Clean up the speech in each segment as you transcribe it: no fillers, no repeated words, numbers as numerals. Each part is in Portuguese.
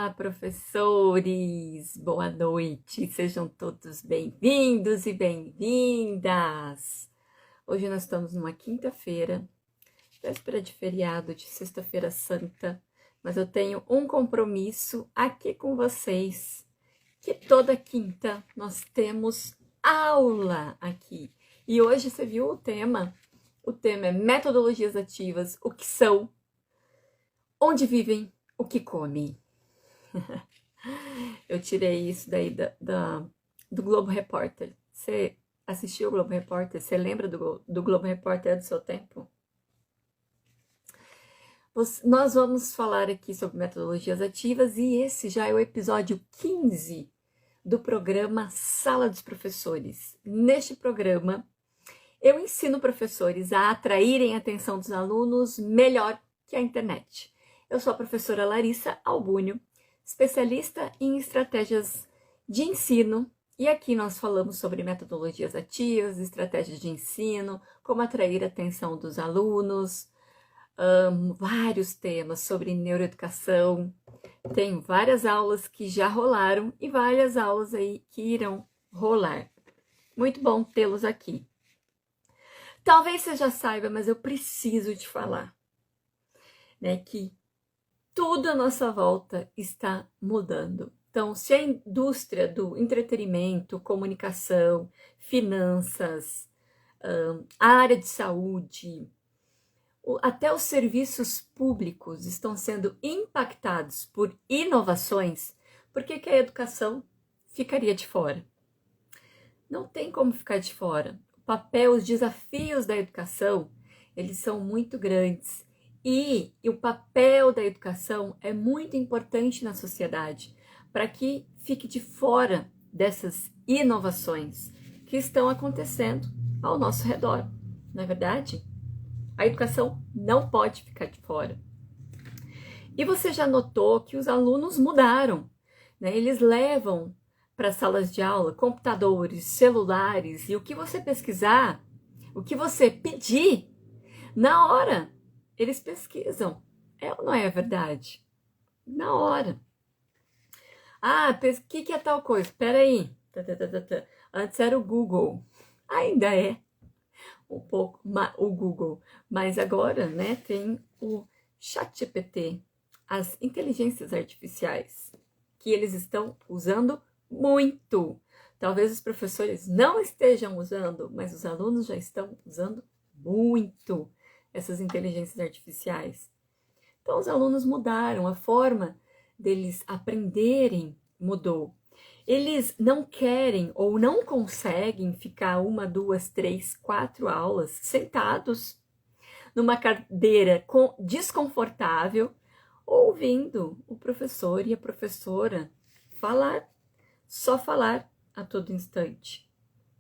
Olá, professores! Boa noite! Sejam todos bem-vindos e bem-vindas! Hoje nós estamos numa quinta-feira, véspera de feriado de Sexta-feira Santa, mas eu tenho um compromisso aqui com vocês, que toda quinta nós temos aula aqui. E hoje você viu o tema? O tema é metodologias ativas, o que são, onde vivem, o que comem. Eu tirei isso daí do Globo Repórter. Você assistiu o Globo Repórter? Você lembra do Globo Repórter do seu tempo? Nós vamos falar aqui sobre metodologias ativas e esse já é o episódio 15 do programa Sala dos Professores. Neste programa, eu ensino professores a atraírem a atenção dos alunos melhor que a internet. Eu sou a professora Larissa Albúnio, especialista em estratégias de ensino, e aqui nós falamos sobre metodologias ativas, estratégias de ensino, como atrair a atenção dos alunos, vários temas sobre neuroeducação. Tem várias aulas que já rolaram e várias aulas aí que irão rolar. Muito bom tê-los aqui. Talvez você já saiba, mas eu preciso te falar, né, que tudo à nossa volta está mudando. Então, se a indústria do entretenimento, comunicação, finanças, a área de saúde, até os serviços públicos estão sendo impactados por inovações, por que a educação ficaria de fora? Não tem como ficar de fora. O papel, os desafios da educação, eles são muito grandes. E o papel da educação é muito importante na sociedade, para que fique de fora dessas inovações que estão acontecendo ao nosso redor. Não é verdade? A educação não pode ficar de fora. E você já notou que os alunos mudaram, né? Eles levam para salas de aula computadores, celulares, e o que você pesquisar, o que você pedir, na hora eles pesquisam. É ou não é verdade? Na hora. Ah, o que é tal coisa? Espera aí. Antes era o Google. Ainda é um pouco o Google. Mas agora, né, tem o ChatGPT, as inteligências artificiais, que eles estão usando muito. Talvez os professores não estejam usando, mas os alunos já estão usando muito essas inteligências artificiais. Então, os alunos mudaram, a forma deles aprenderem mudou. Eles não querem ou não conseguem ficar 1, 2, 3, 4 aulas sentados numa cadeira desconfortável, ouvindo o professor e a professora falar, só falar a todo instante.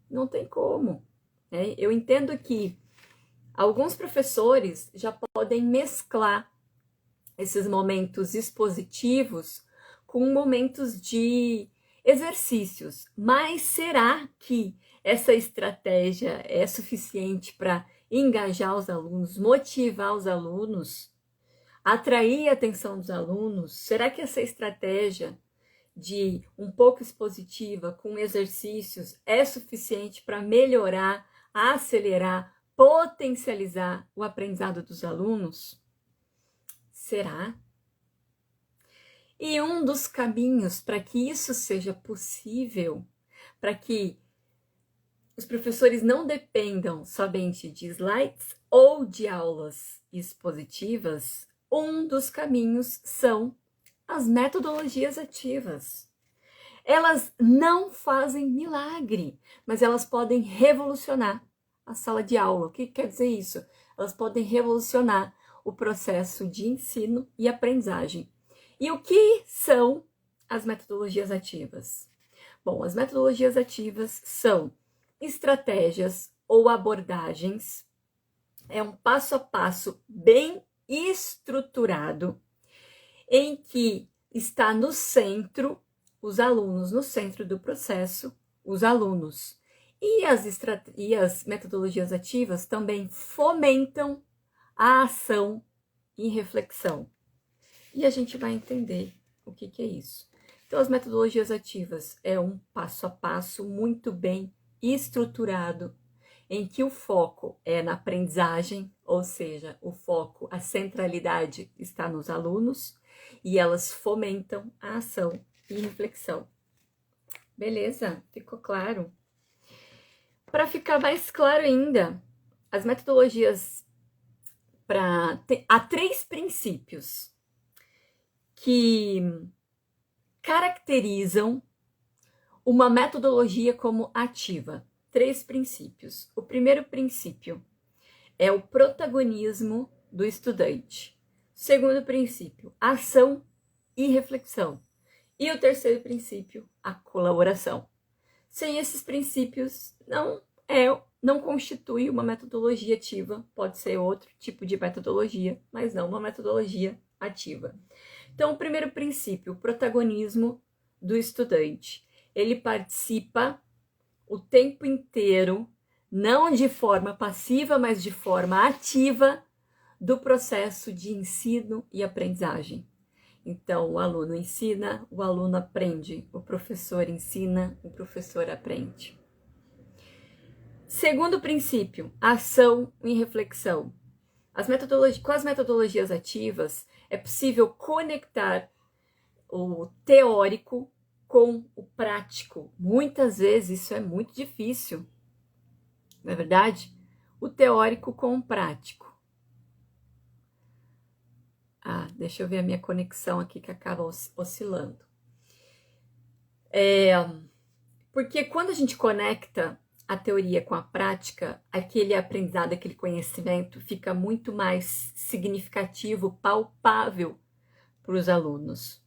Não tem como, né? Eu entendo que alguns professores já podem mesclar esses momentos expositivos com momentos de exercícios, mas será que essa estratégia é suficiente para engajar os alunos, motivar os alunos, atrair a atenção dos alunos? Será que essa estratégia de um pouco expositiva com exercícios é suficiente para melhorar, acelerar, potencializar o aprendizado dos alunos? Será? E um dos caminhos para que isso seja possível, para que os professores não dependam somente de slides ou de aulas expositivas, um dos caminhos são as metodologias ativas. Elas não fazem milagre, mas elas podem revolucionar a sala de aula. O que quer dizer isso? Elas podem revolucionar o processo de ensino e aprendizagem. E o que são as metodologias ativas? Bom, as metodologias ativas são estratégias ou abordagens, é um passo a passo bem estruturado, em que está no centro os alunos, no centro do processo, os alunos. E as metodologias ativas também fomentam a ação e reflexão. E a gente vai entender O que é isso? Então, as metodologias ativas é um passo a passo muito bem estruturado, em que o foco é na aprendizagem, ou seja, o foco, a centralidade está nos alunos, e elas fomentam a ação e reflexão. Beleza? Ficou claro? Para ficar mais claro ainda, as metodologias há 3 princípios que caracterizam uma metodologia como ativa. 3 princípios. O primeiro princípio é o protagonismo do estudante. Segundo princípio, ação e reflexão. E o terceiro princípio, a colaboração. Sem esses princípios, não constitui uma metodologia ativa. Pode ser outro tipo de metodologia, mas não uma metodologia ativa. Então, o primeiro princípio, o protagonismo do estudante. Ele participa o tempo inteiro, não de forma passiva, mas de forma ativa, do processo de ensino e aprendizagem. Então, o aluno ensina, o aluno aprende, o professor ensina, o professor aprende. Segundo princípio, ação e reflexão. Com as metodologias ativas, é possível conectar o teórico com o prático. Muitas vezes isso é muito difícil, não é verdade? O teórico com o prático. Deixa eu ver a minha conexão aqui que acaba oscilando. Porque quando a gente conecta a teoria com a prática, aquele aprendizado, aquele conhecimento fica muito mais significativo, palpável para os alunos.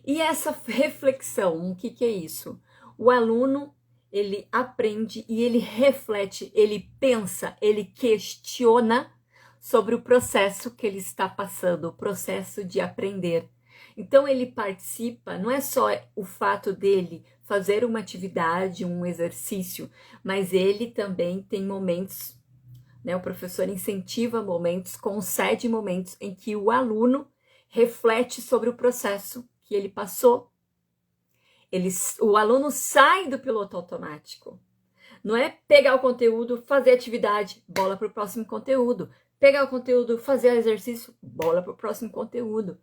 E essa reflexão, o que é isso? O aluno, ele aprende e ele reflete, ele pensa, ele questiona sobre o processo que ele está passando, o processo de aprender. Então, ele participa, não é só o fato dele fazer uma atividade, um exercício, mas ele também tem momentos, né? O professor incentiva momentos, concede momentos em que o aluno reflete sobre o processo que ele passou. O aluno sai do piloto automático. Não é pegar o conteúdo, fazer atividade, bola para o próximo conteúdo. Pegar o conteúdo, fazer exercício, bola para o próximo conteúdo.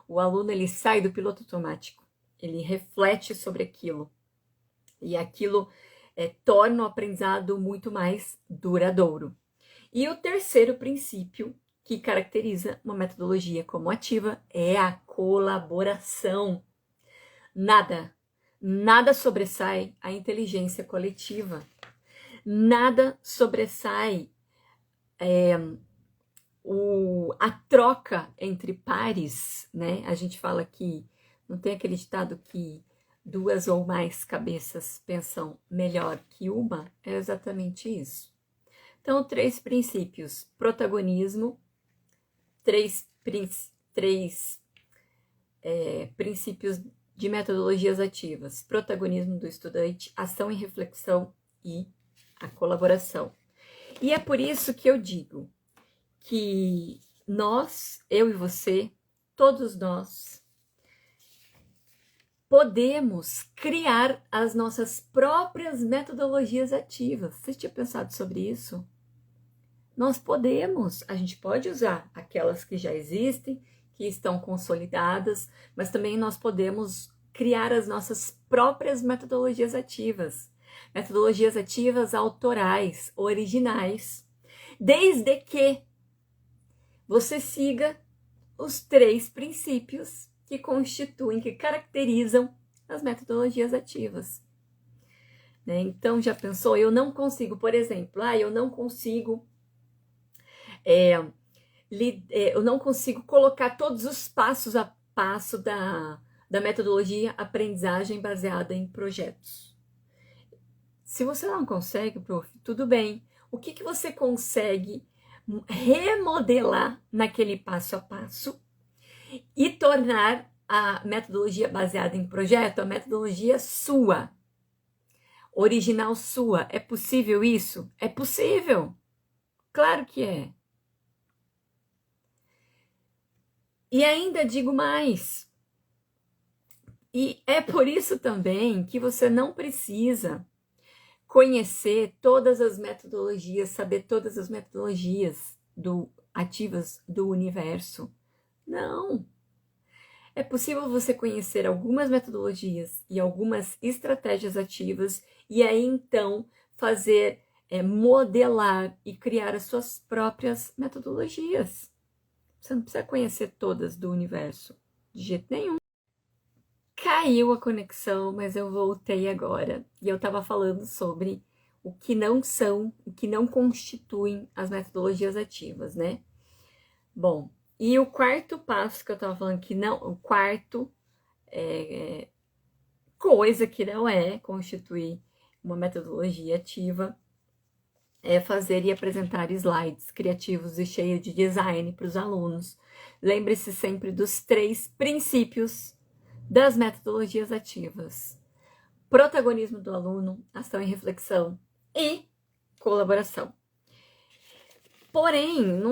O aluno, ele sai do piloto automático. Ele reflete sobre aquilo. E aquilo torna o aprendizado muito mais duradouro. E o terceiro princípio que caracteriza uma metodologia como ativa é a colaboração. Nada sobressai a inteligência coletiva. Nada sobressai a troca entre pares, né? A gente fala que não tem aquele ditado que 2 ou mais cabeças pensam melhor que uma? É exatamente isso. Então, 3 princípios: protagonismo, 3 princípios de metodologias ativas: protagonismo do estudante, ação e reflexão e a colaboração. E é por isso que eu digo que nós, eu e você, todos nós, podemos criar as nossas próprias metodologias ativas. Você tinha pensado sobre isso? Nós podemos, a gente pode usar aquelas que já existem, que estão consolidadas, mas também nós podemos criar as nossas próprias metodologias ativas. Metodologias ativas autorais, originais, desde que você siga os 3 princípios que constituem, que caracterizam as metodologias ativas. Né? Então, já pensou? Eu não consigo, por exemplo, eu não consigo colocar todos os passos a passo da metodologia aprendizagem baseada em projetos. Se você não consegue, prof, tudo bem. O que você consegue remodelar naquele passo a passo e tornar a metodologia baseada em projeto a metodologia sua, original sua? É possível isso? É possível. Claro que é. E ainda digo mais, E é por isso também que você não precisa conhecer todas as metodologias, saber todas as metodologias ativas do universo. Não. É possível você conhecer algumas metodologias e algumas estratégias ativas e aí então fazer, modelar e criar as suas próprias metodologias. Você não precisa conhecer todas do universo, de jeito nenhum. Caiu a conexão, mas eu voltei agora. E eu estava falando sobre o que não são, o que não constituem as metodologias ativas, né? Bom, e o quarto passo que eu estava falando que não, o quarto coisa que não constituir uma metodologia ativa é fazer e apresentar slides criativos e cheios de design para os alunos. Lembre-se sempre dos 3 princípios das metodologias ativas: protagonismo do aluno, ação e reflexão e colaboração. Porém,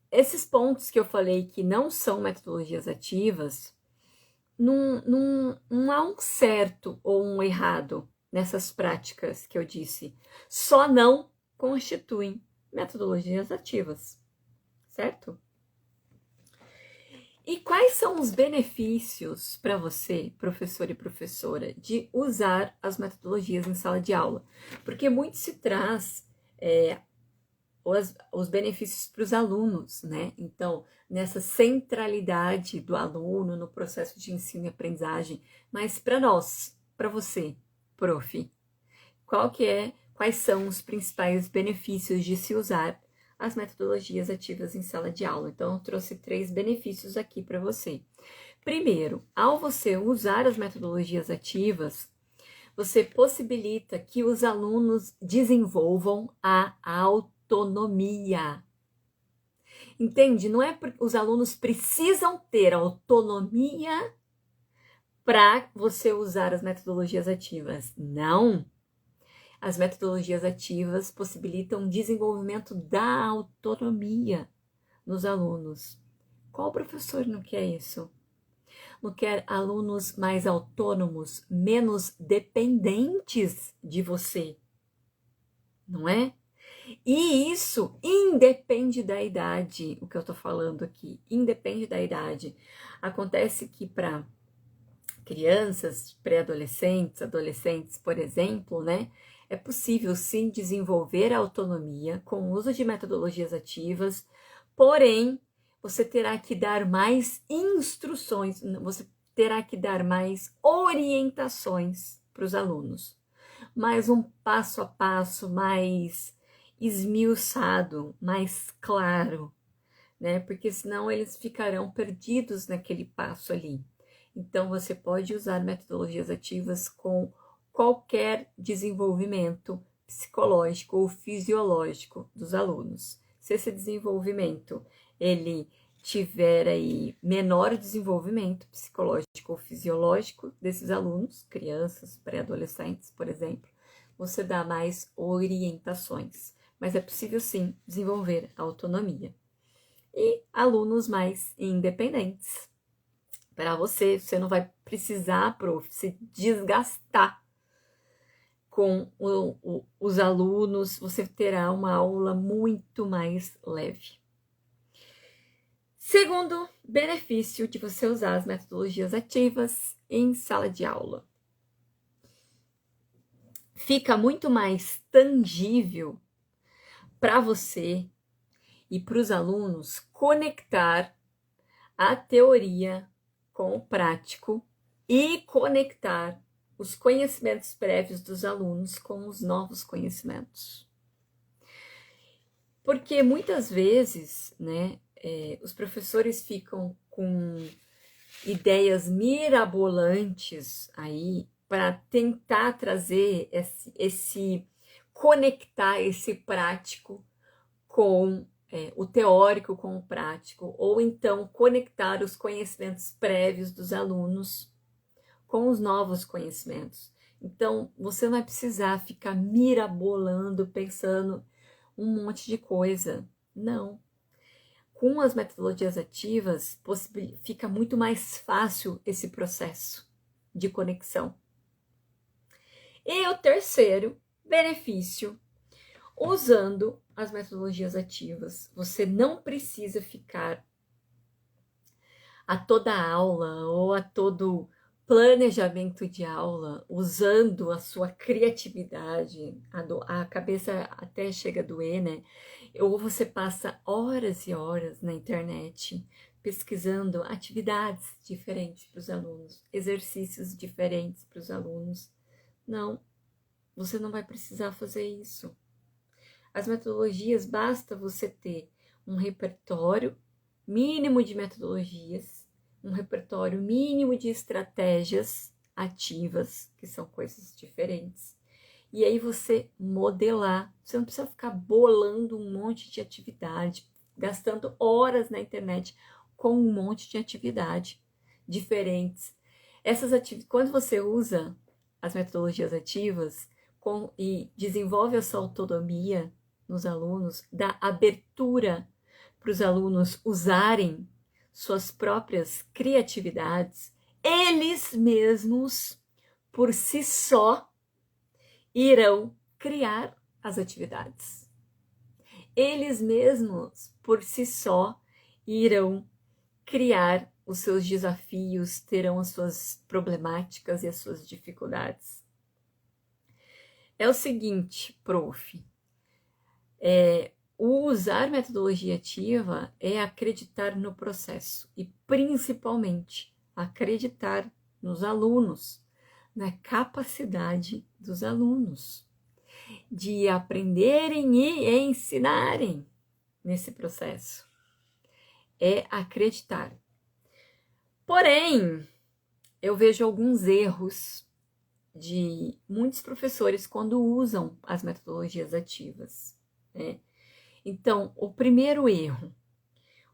esses pontos que eu falei que não são metodologias ativas, não há um certo ou um errado nessas práticas que eu disse. Só não constituem metodologias ativas, certo? E quais são os benefícios para você, professor e professora, de usar as metodologias em sala de aula? Porque muito se traz os benefícios para os alunos, né? Então, nessa centralidade do aluno no processo de ensino e aprendizagem, mas para nós, para você, prof, quais são os principais benefícios de se usar as metodologias ativas em sala de aula? Então, eu trouxe 3 benefícios aqui para você. Primeiro, ao você usar as metodologias ativas, você possibilita que os alunos desenvolvam a autonomia. Entende? Não é porque os alunos precisam ter autonomia para você usar as metodologias ativas. Não. As metodologias ativas possibilitam o desenvolvimento da autonomia nos alunos. Qual professor não quer isso? Não quer alunos mais autônomos, menos dependentes de você, não é? E isso independe da idade, o que eu tô falando aqui, independe da idade. Acontece que para crianças, pré-adolescentes, adolescentes, por exemplo, né, é possível sim desenvolver a autonomia com o uso de metodologias ativas, porém, você terá que dar mais instruções, você terá que dar mais orientações para os alunos, mais um passo a passo mais esmiuçado, mais claro, né? Porque senão eles ficarão perdidos naquele passo ali. Então, você pode usar metodologias ativas com qualquer desenvolvimento psicológico ou fisiológico dos alunos. Se esse desenvolvimento ele tiver aí menor desenvolvimento psicológico ou fisiológico desses alunos, crianças, pré-adolescentes, por exemplo, você dá mais orientações. Mas é possível sim desenvolver a autonomia. E alunos mais independentes. Para você não vai precisar, prof, se desgastar com os alunos, você terá uma aula muito mais leve. Segundo benefício de você usar as metodologias ativas em sala de aula. Fica muito mais tangível para você e para os alunos conectar a teoria com o prático e conectar os conhecimentos prévios dos alunos com os novos conhecimentos. Porque muitas vezes, né, os professores ficam com ideias mirabolantes aí para tentar trazer conectar esse prático com o teórico com o prático, ou então conectar os conhecimentos prévios dos alunos com os novos conhecimentos. Então, você não vai precisar ficar mirabolando, pensando um monte de coisa. Não. Com as metodologias ativas, fica muito mais fácil esse processo. de conexão. E o terceiro benefício, usando as metodologias ativas, você não precisa ficar a toda aula ou a todo planejamento de aula usando a sua criatividade, a cabeça até chega a doer, né? Ou você passa horas e horas na internet pesquisando atividades diferentes para os alunos, exercícios diferentes para os alunos. Não, você não vai precisar fazer isso. As metodologias, basta você ter um repertório mínimo de metodologias, um repertório mínimo de estratégias ativas, que são coisas diferentes. E aí você modelar, você não precisa ficar bolando um monte de atividade, gastando horas na internet com um monte de atividade diferentes. Quando você usa as metodologias ativas e desenvolve essa autonomia nos alunos, dá abertura para os alunos usarem suas próprias criatividades, eles mesmos, por si só, irão criar as atividades. Eles mesmos, por si só, irão criar os seus desafios, terão as suas problemáticas e as suas dificuldades. É o seguinte, prof, o usar metodologia ativa é acreditar no processo e, principalmente, acreditar nos alunos, na capacidade dos alunos de aprenderem e ensinarem nesse processo. É acreditar. Porém, eu vejo alguns erros de muitos professores quando usam as metodologias ativas, né? Então, o primeiro erro,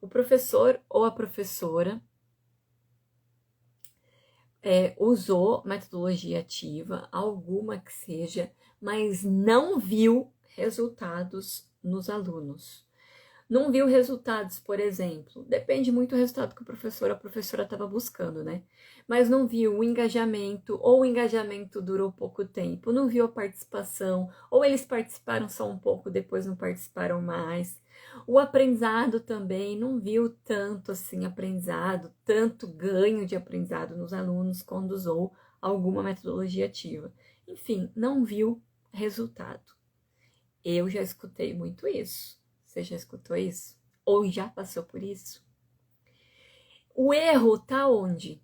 o professor ou a professora usou metodologia ativa, alguma que seja, mas não viu resultados nos alunos. Não viu resultados, por exemplo, depende muito do resultado que o professor ou a professora estava buscando, né? Mas não viu o engajamento, ou o engajamento durou pouco tempo, não viu a participação, ou eles participaram só um pouco, depois não participaram mais. O aprendizado também, não viu tanto assim aprendizado, tanto ganho de aprendizado nos alunos quando usou alguma metodologia ativa. Enfim, não viu resultado. Eu já escutei muito isso. Você já escutou isso? Ou já passou por isso? O erro está onde?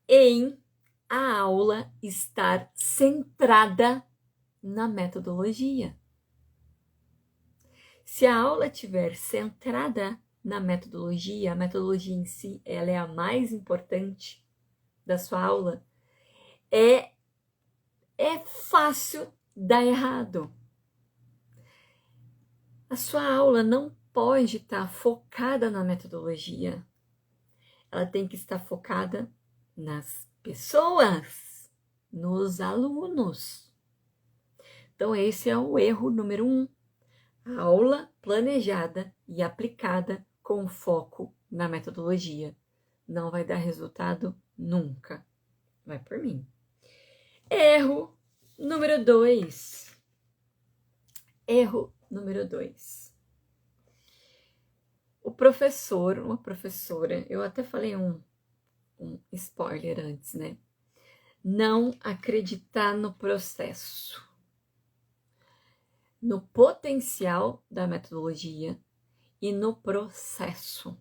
Em a aula estar centrada na metodologia. Se a aula estiver centrada na metodologia, a metodologia em si, ela é a mais importante da sua aula, é fácil dar errado. A sua aula não pode estar focada na metodologia. Ela tem que estar focada nas pessoas, nos alunos. Então, esse é o erro número 1. A aula planejada e aplicada com foco na metodologia. Não vai dar resultado nunca. Vai por mim. Erro número 2. Erro número 2. O professor, uma professora, eu até falei um spoiler antes, né? Não acreditar no processo, no potencial da metodologia e no processo.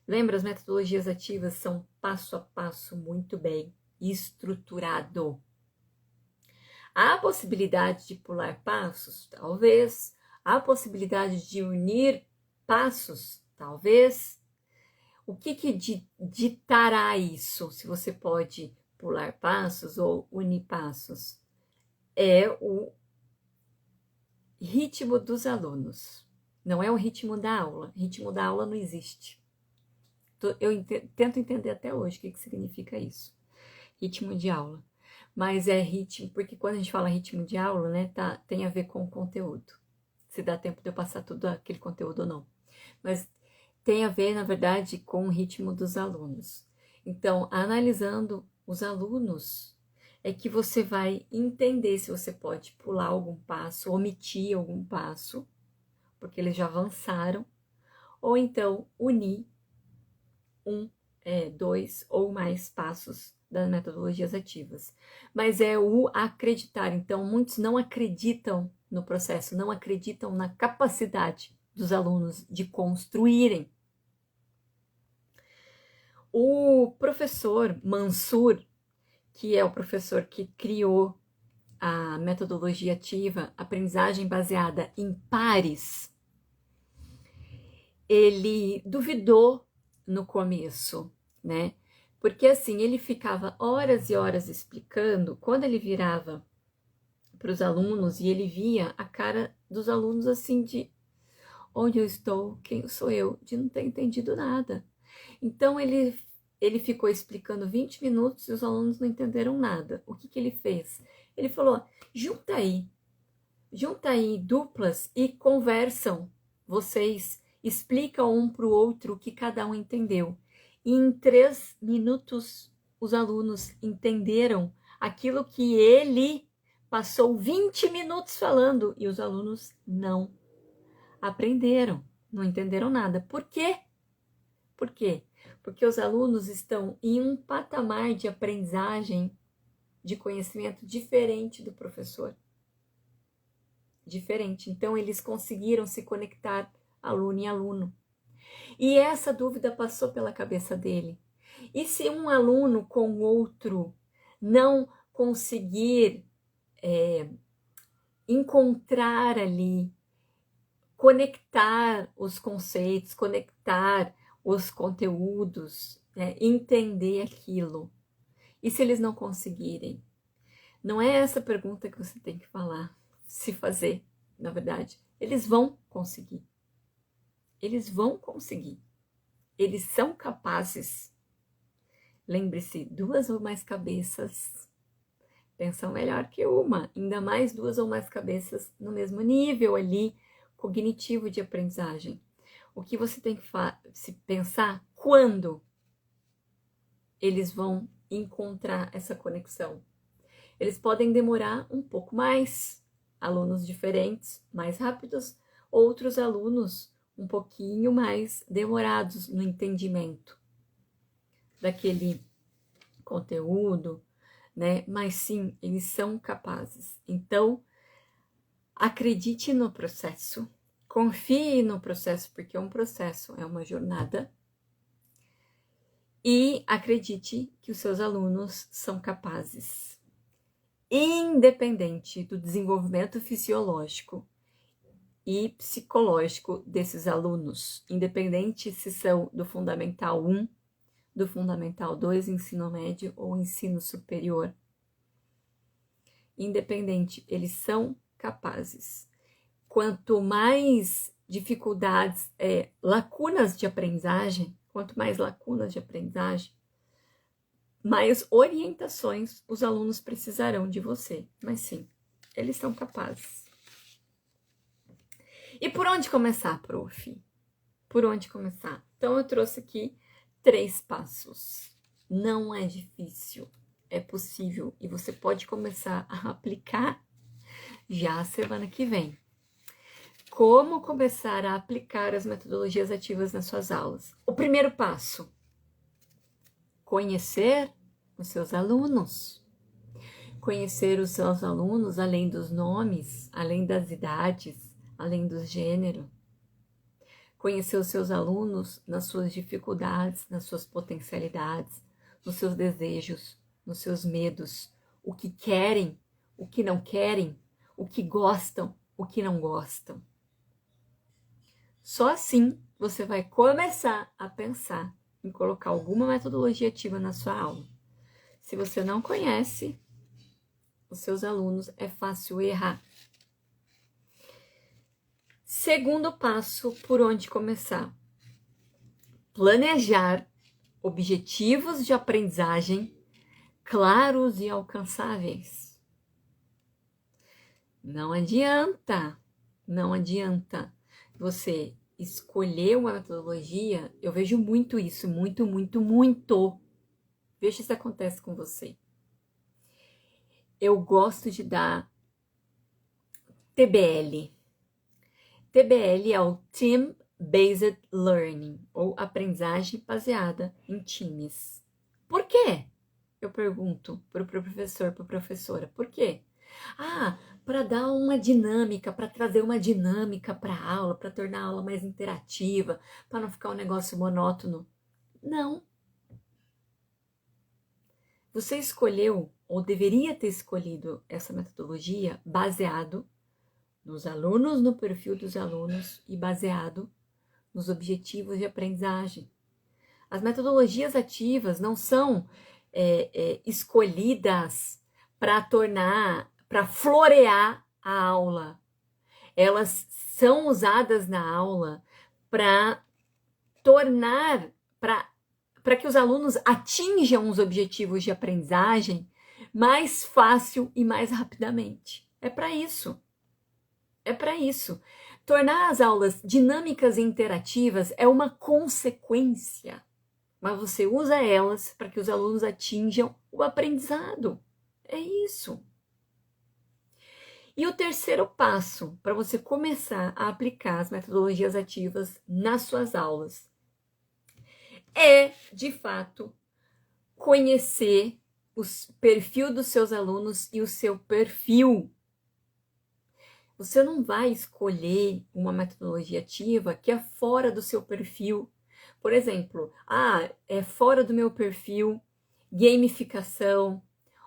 Lembra, as metodologias ativas são passo a passo muito bem estruturado. Há a possibilidade de pular passos? Talvez. Há a possibilidade de unir passos? Talvez. O que ditará isso? Se você pode pular passos ou unir passos? É o ritmo dos alunos. Não é o ritmo da aula. O ritmo da aula não existe. Eu tento entender até hoje o que significa isso. Ritmo de aula. Mas é ritmo, porque quando a gente fala ritmo de aula, né, tem a ver com o conteúdo. Se dá tempo de eu passar tudo aquele conteúdo ou não. Mas tem a ver, na verdade, com o ritmo dos alunos. Então, analisando os alunos, é que você vai entender se você pode pular algum passo, omitir algum passo, porque eles já avançaram, ou então unir dois ou mais passos das metodologias ativas. Mas é o acreditar. Então, muitos não acreditam no processo, não acreditam na capacidade dos alunos de construírem. O professor Mansur, que é o professor que criou a metodologia ativa, aprendizagem baseada em pares, ele duvidou no começo, né? Porque assim, ele ficava horas e horas explicando, quando ele virava para os alunos e ele via a cara dos alunos assim de onde eu estou, quem sou eu, de não ter entendido nada. Então ele ficou explicando 20 minutos e os alunos não entenderam nada. O que ele fez? Ele falou: junta aí duplas e conversam, vocês explicam um para o outro o que cada um entendeu. E em 3 minutos os alunos entenderam aquilo que ele passou 20 minutos falando e os alunos não aprenderam, não entenderam nada. Por quê? Por quê? Porque os alunos estão em um patamar de aprendizagem, de conhecimento diferente do professor. Diferente. Então, eles conseguiram se conectar aluno e aluno. E essa dúvida passou pela cabeça dele. E se um aluno com outro não conseguir encontrar ali, conectar os conceitos, conectar os conteúdos, né, entender aquilo? E se eles não conseguirem? Não é essa pergunta que você tem que se fazer, na verdade. Eles vão conseguir. Eles vão conseguir. Eles são capazes. Lembre-se, 2 ou mais cabeças pensam melhor que uma. Ainda mais 2 ou mais cabeças no mesmo nível ali cognitivo de aprendizagem. O que você tem que se pensar quando eles vão encontrar essa conexão. Eles podem demorar um pouco mais, alunos diferentes, mais rápidos, outros alunos um pouquinho mais demorados no entendimento daquele conteúdo, né? Mas sim, eles são capazes. Então, acredite no processo, confie no processo, porque é um processo, é uma jornada. E acredite que os seus alunos são capazes, independente do desenvolvimento fisiológico e psicológico desses alunos, independente se são do Fundamental 1, do Fundamental 2, ensino médio ou ensino superior. Independente, eles são capazes. Quanto mais dificuldades, lacunas de aprendizagem, quanto mais lacunas de aprendizagem, mais orientações os alunos precisarão de você. Mas sim, eles são capazes. E por onde começar, prof? Por onde começar? Então, eu trouxe aqui 3 passos. Não é difícil, é possível. E você pode começar a aplicar já a semana que vem. Como começar a aplicar as metodologias ativas nas suas aulas? O primeiro passo: conhecer os seus alunos. Conhecer os seus alunos além dos nomes, além das idades, além do gênero. Conhecer os seus alunos nas suas dificuldades, nas suas potencialidades, nos seus desejos, nos seus medos, o que querem, o que não querem, o que gostam, o que não gostam. Só assim você vai começar a pensar em colocar alguma metodologia ativa na sua aula. Se você não conhece os seus alunos, é fácil errar. Segundo passo, por onde começar? Planejar objetivos de aprendizagem claros e alcançáveis. Não adianta você escolher uma metodologia. Eu vejo muito isso, muito. Veja se acontece com você. Eu gosto de dar TBL. TBL é o Team Based Learning, ou aprendizagem baseada em times. Por quê? Eu pergunto para o professor, para a professora. Por quê? Para dar uma dinâmica, para trazer uma dinâmica para a aula, para tornar a aula mais interativa, para não ficar um negócio monótono. Não. Você escolheu, ou deveria ter escolhido essa metodologia baseado nos alunos, no perfil dos alunos e baseado nos objetivos de aprendizagem. As metodologias ativas não são escolhidas para florear a aula. Elas são usadas na aula para que os alunos atinjam os objetivos de aprendizagem mais fácil e mais rapidamente. É para isso. É para isso. Tornar as aulas dinâmicas e interativas é uma consequência, mas você usa elas para que os alunos atinjam o aprendizado. É isso. E o terceiro passo para você começar a aplicar as metodologias ativas nas suas aulas é, de fato, conhecer o perfil dos seus alunos e o seu perfil. Você não vai escolher uma metodologia ativa que é fora do seu perfil. Por exemplo, é fora do meu perfil gamificação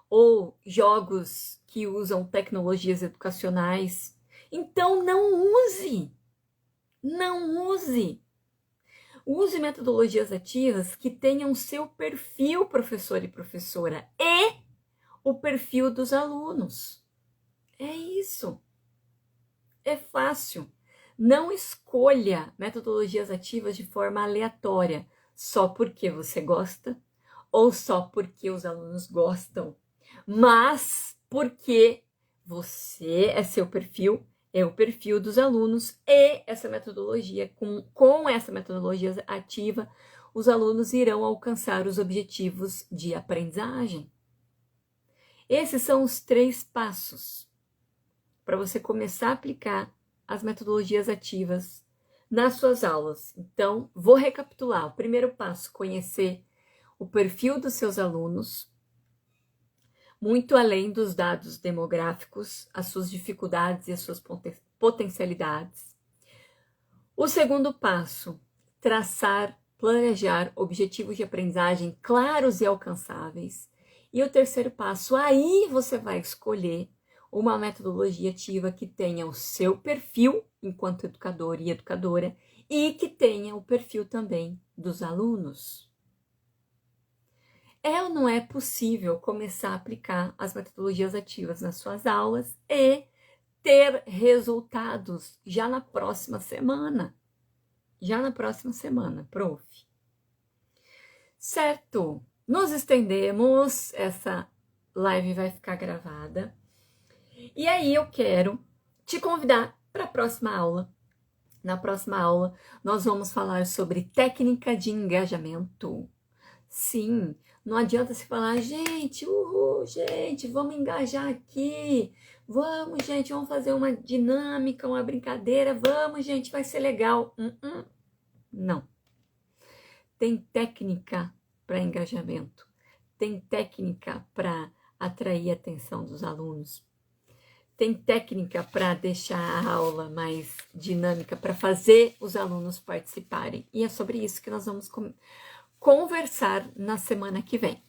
ou jogos que usam tecnologias educacionais. Então não use. Não use. Use metodologias ativas que tenham seu perfil, professor e professora, e o perfil dos alunos. É isso. É fácil. Não escolha metodologias ativas de forma aleatória, só porque você gosta ou só porque os alunos gostam, mas porque você é seu perfil, é o perfil dos alunos e essa metodologia, com essa metodologia ativa, os alunos irão alcançar os objetivos de aprendizagem. Esses são os 3 passos para você começar a aplicar as metodologias ativas nas suas aulas. Então, vou recapitular. O primeiro passo, conhecer o perfil dos seus alunos, muito além dos dados demográficos, as suas dificuldades e as suas potencialidades. O segundo passo, traçar, planejar objetivos de aprendizagem claros e alcançáveis. E o terceiro passo, aí você vai escolher uma metodologia ativa que tenha o seu perfil enquanto educador e educadora e que tenha o perfil também dos alunos. É ou não é possível começar a aplicar as metodologias ativas nas suas aulas e ter resultados já na próxima semana? Já na próxima semana, prof. Certo, nos estendemos, essa live vai ficar gravada. E aí eu quero te convidar para a próxima aula. Na próxima aula, nós vamos falar sobre técnica de engajamento. Sim, não adianta se falar, gente, gente, vamos engajar aqui. Vamos, gente, vamos fazer uma dinâmica, uma brincadeira. Vamos, gente, vai ser legal. Não. Tem técnica para engajamento. Tem técnica para atrair a atenção dos alunos. Tem técnica para deixar a aula mais dinâmica, para fazer os alunos participarem. E é sobre isso que nós vamos conversar na semana que vem.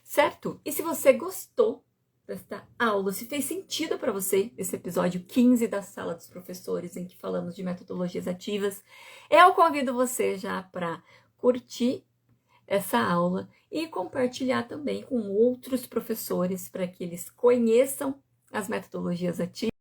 Certo? E se você gostou desta aula, se fez sentido para você esse episódio 15 da Sala dos Professores, em que falamos de metodologias ativas, eu convido você já para curtir essa aula e compartilhar também com outros professores para que eles conheçam as metodologias ativas